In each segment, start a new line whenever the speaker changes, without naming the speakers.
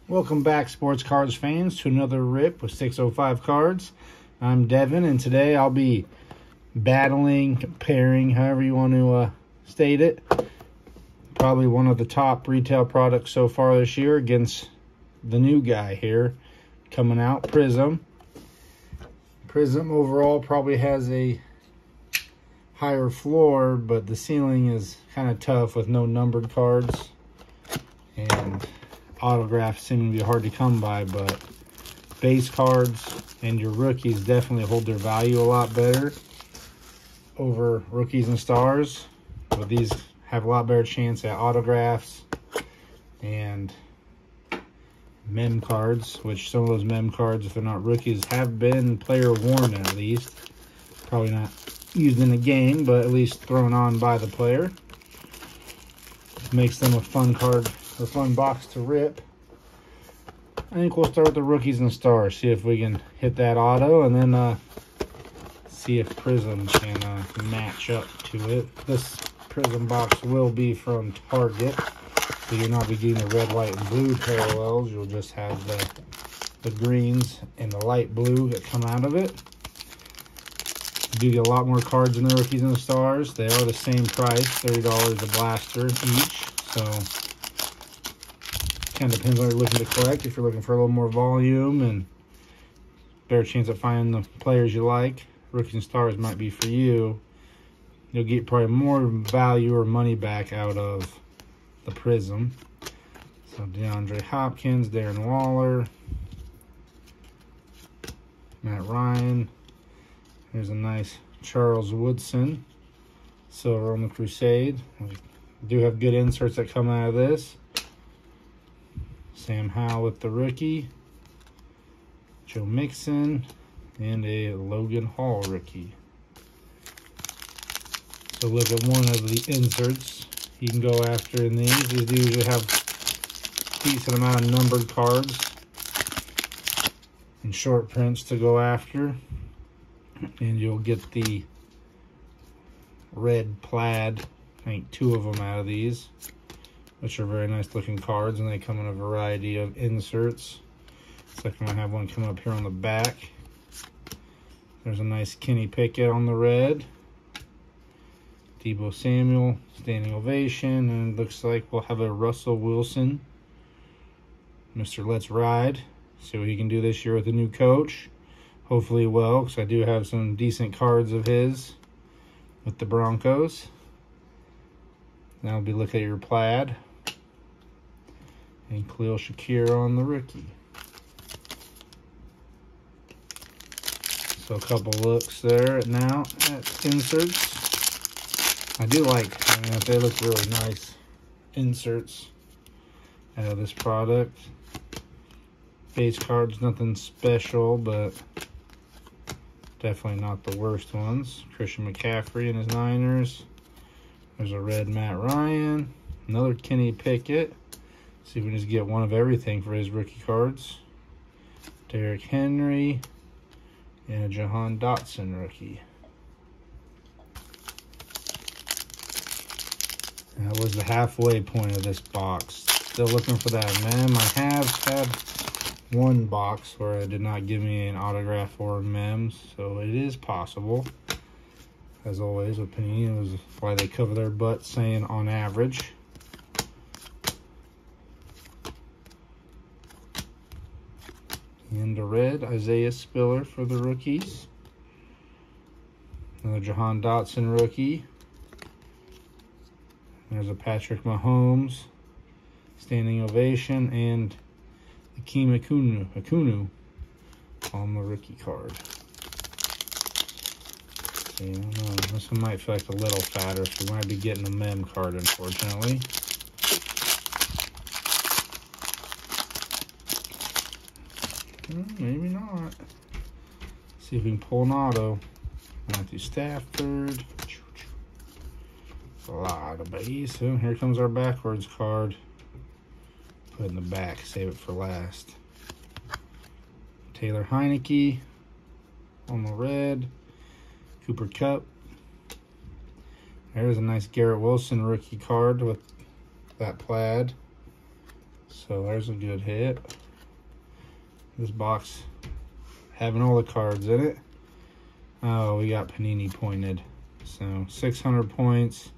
Welcome back, sports cards fans, to another rip with 605 cards. I'm Devin, and today I'll be battling, comparing, however you want to state it, probably one of the top retail products so far this year against the new guy here coming out, Prizm. Prizm overall probably has a higher floor, but the ceiling is kind of tough with no numbered cards, and autographs seem to be hard to come by, but base cards and your rookies definitely hold their value a lot better over rookies and stars. But these have a lot better chance at autographs and mem cards, which some of those mem cards, if they're not rookies, have been player worn at least. Probably not used in a game, but at least thrown on by the player. Makes them a fun card, or fun box to rip. I think we'll start with the rookies and stars, see if we can hit that auto, and then see if Prizm can match up to it. This Prizm box will be from Target, so you'll not be getting the red, white, and blue parallels. You'll just have the greens and the light blue that come out of it. You do get a lot more cards in the rookies and the stars. They are the same price, $30 a blaster each, so kind of depends on what you're looking to collect. If you're looking for a little more volume and better chance of finding the players you like, rookies and stars might be for you. You'll get probably more value or money back out of the Prizm. So DeAndre Hopkins, Darren Waller, Matt Ryan. Here's a nice Charles Woodson, silver on the Crusade. We do have good inserts that come out of this. Sam Howell with the rookie, Joe Mixon, and a Logan Hall rookie. So look at one of the inserts you can go after in these. These do usually have a decent amount of numbered cards and short prints to go after. And you'll get the red plaid, I think 2 of them out of these, which are very nice looking cards, and they come in a variety of inserts. Looks like I'm gonna have one come up here on the back. There's a nice Kenny Pickett on the red. Deebo Samuel, standing ovation, and it looks like we'll have a Russell Wilson, Mr. Let's Ride. See what he can do this year with the new coach. Hopefully well, because I do have some decent cards of his with the Broncos. Now I'll be looking at your plaid. And Khalil Shakir on the rookie. So a couple looks there now at inserts. I do like, they look really nice inserts out of this product. Base cards, nothing special, but definitely not the worst ones. Christian McCaffrey and his Niners. There's a red Matt Ryan. Another Kenny Pickett. See if we can just get one of everything for his rookie cards. Derrick Henry. And a Jahan Dotson rookie. That was the halfway point of this box. Still looking for that mem. I have had one box where it did not give me an autograph or mems, so it is possible. As always with Panini, it was why they cover their butt saying on average. And the red Isaiah Spiller for the rookies. Another Jahan Dotson rookie. There's a Patrick Mahomes, standing ovation, and Akeem Akunu on the rookie card. See, I don't know. This one might feel like a little fatter, so we might be getting a mem card, unfortunately. Maybe not. See if we can pull an auto. Matthew Stafford. A lot of base. So here comes our backwards card. Put it in the back, save it for last. Taylor Heineke on the red. Cooper Kupp. There's a nice Garrett Wilson rookie card with that plaid. So there's a good hit. This box having all the cards in it. Oh, we got Panini pointed. So 600 points.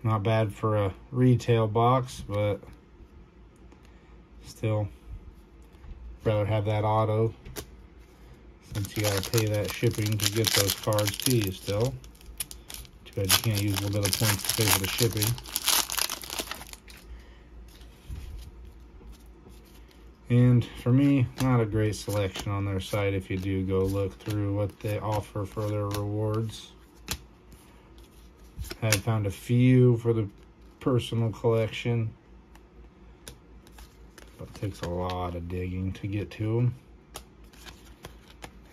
Not bad for a retail box, but still rather have that auto, since you gotta pay that shipping to get those cards to you still. Too bad you can't use a little bit of points to pay for the shipping. And for me, not a great selection on their site if you do go look through what they offer for their rewards. I have found a few for the personal collection, but it takes a lot of digging to get to them.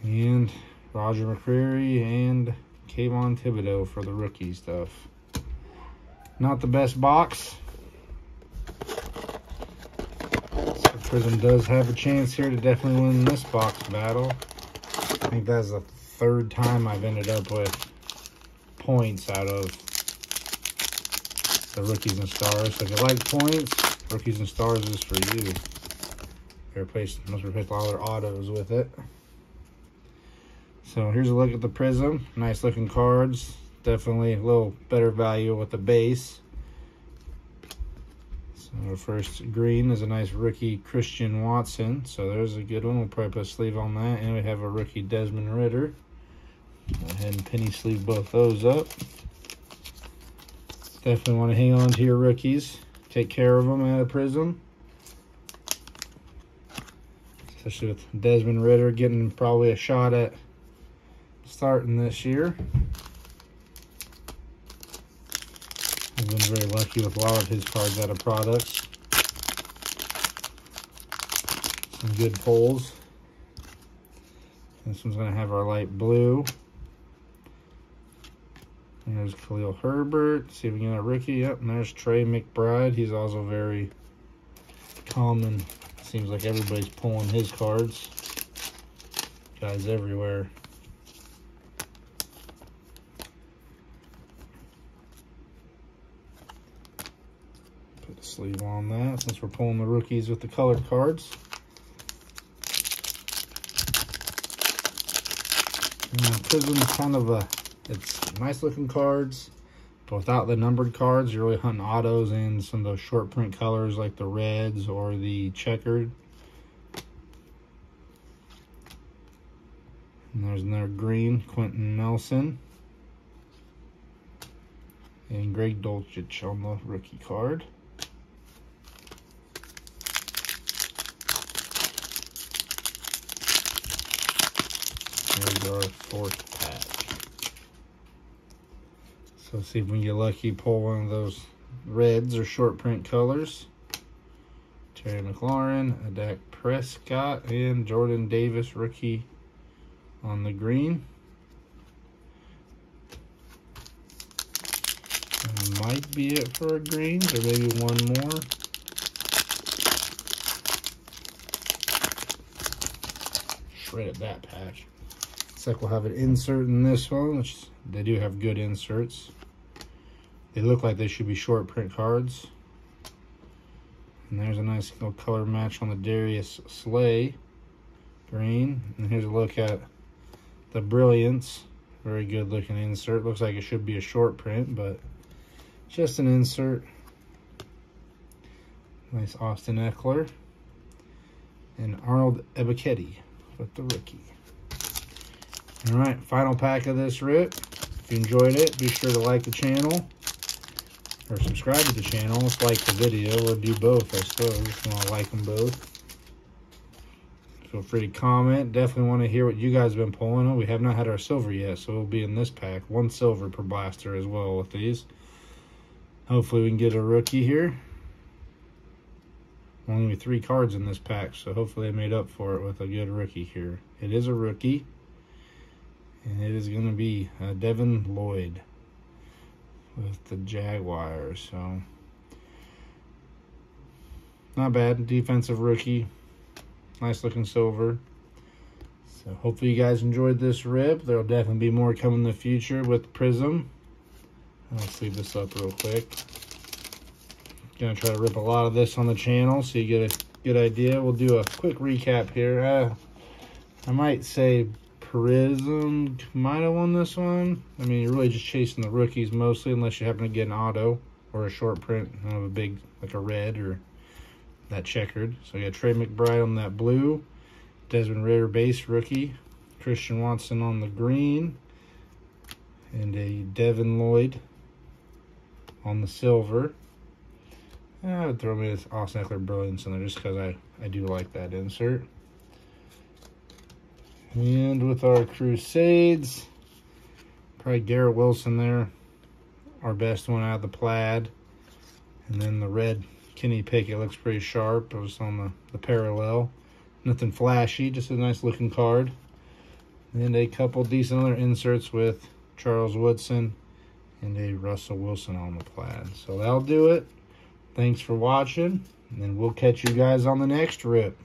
And Roger McCreary and Kayvon Thibodeau for the rookie stuff. Not the best box. So Prizm does have a chance here to definitely win this box battle. I think that's the third time I've ended up with points out of the rookies and stars. So if you like points, rookies and stars is for you. They must replace a lot of their autos with it. So here's a look at the Prizm. Nice looking cards. Definitely a little better value with the base. So our first green is a nice rookie Christian Watson. So there's a good one. We'll probably put a sleeve on that. And we have a rookie Desmond Ridder. Go ahead and penny sleeve both those up. Definitely want to hang on to your rookies. Take care of them at a Prizm. Especially with Desmond Ridder getting probably a shot at starting this year. I've been very lucky with a lot of his cards out of products. Some good pulls. This one's going to have our light blue. And there's Khalil Herbert. See if we can get a rookie. Yep, and there's Trey McBride. He's also very common. Seems like everybody's pulling his cards. Guys everywhere. Put a sleeve on that since we're pulling the rookies with the colored cards. Prizm's kind of a, it's nice looking cards, but without the numbered cards, you're really hunting autos and some of those short print colors like the reds or the checkered. And there's another green, Quentin Nelson. And Greg Dulcich on the rookie card. There's our fourth pack. So see if we can get lucky, pull one of those reds or short print colors. Terry McLaurin, Dak Prescott, and Jordan Davis rookie on the green. That might be it for a green, or maybe one more. Shredded that patch. Looks like we'll have an insert in this one, which they do have good inserts. They look like they should be short print cards. And there's a nice little color match on the Darius Slay green. And here's a look at the Brilliance. Very good looking insert. Looks like it should be a short print, but just an insert. Nice Austin Eckler. And Arnold Ebiketie with the rookie. Alright, final pack of this rip. If you enjoyed it, be sure to like the channel. Or subscribe to the channel. Let's like the video, or do both, I suppose, if you want to like them both. Feel free to comment. Definitely want to hear what you guys have been pulling. We have not had our silver yet, so it'll be in this pack. 1 silver per blaster as well with these. Hopefully we can get a rookie here. Only 3 cards in this pack, so hopefully they made up for it with a good rookie here. It is a rookie. And it is going to be Devin Lloyd with the Jaguars. So, not bad. Defensive rookie. Nice looking silver. So, hopefully you guys enjoyed this rip. There will definitely be more coming in the future with Prizm. I'll sleeve this up real quick. Gonna try to rip a lot of this on the channel so you get a good idea. We'll do a quick recap here. I might say Prizm might have won this one. I mean, you're really just chasing the rookies mostly, unless you happen to get an auto or a short print of a big, like a red or that checkered. So you got Trey McBride on that blue, Desmond Ridder base rookie, Christian Watson on the green, and a Devin Lloyd on the silver. I would throw me this Austin Eckler Brilliance in there just because I do like that insert. And with our Crusades, probably Garrett Wilson there, our best one out of the plaid. And then the red Kenny Pickett looks pretty sharp. It was on the parallel. Nothing flashy, just a nice looking card. And a couple decent other inserts with Charles Woodson and a Russell Wilson on the plaid. So that'll do it. Thanks for watching, and we'll catch you guys on the next rip.